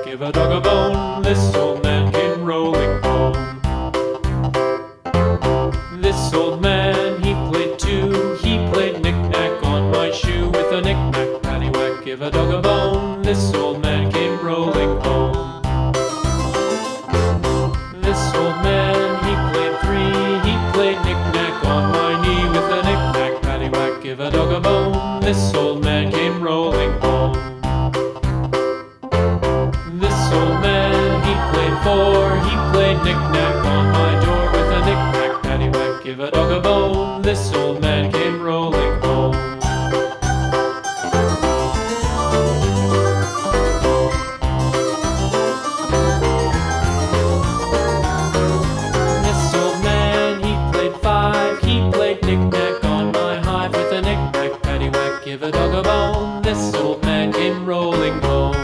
give a dog a bone. This old man came rolling home. This old man, he played too. He played knick-knack on my shoe. With a knick-knack, paddywhack, give a dog a bone. This old man came rolling home. This old man, he played three. He played knick-knack on my knee. With a knick-knack, paddywhack, give a dog a bone. This old man came rolling home. This old man, he played four. He played knick-knack on my door. With a knick-knack, paddywhack, give a dog a bone. This old man came rolling home. This old man, he played five. He played knick-knack on my hive. With a knick-knack, paddywhack, give a dog a bone. This old man came rolling home.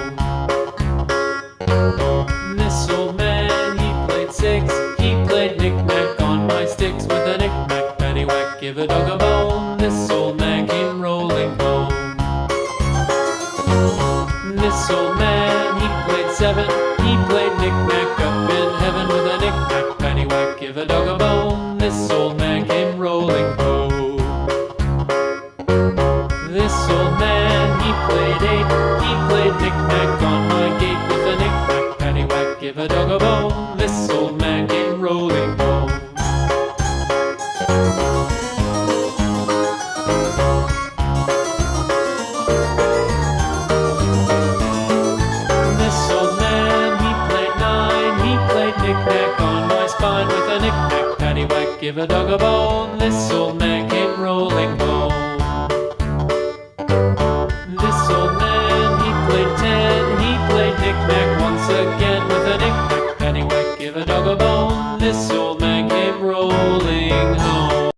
This old man, he played six. He played knick-knack on my sticks. With a knick-knack, paddywhack, give a dog a bone. This old man came rolling home. This old man, he played seven. He played knick-knack up in heaven. With a knick-knack, paddywhack, give a dog a bone. This old man came rolling home. This old man, he played eight. He played knick-knack on my gate. With a knick-knack, paddywhack, give a dog a bone. This old man came rolling home. This old man, he played nine. He played knick-knack on my spine. With a knick-knack, paddywhack, give a dog a bone. This old man came rolling home. This old man, he played ten. He played knick-knack once again. With a knick-knack, paddywhack, give a dog a bone.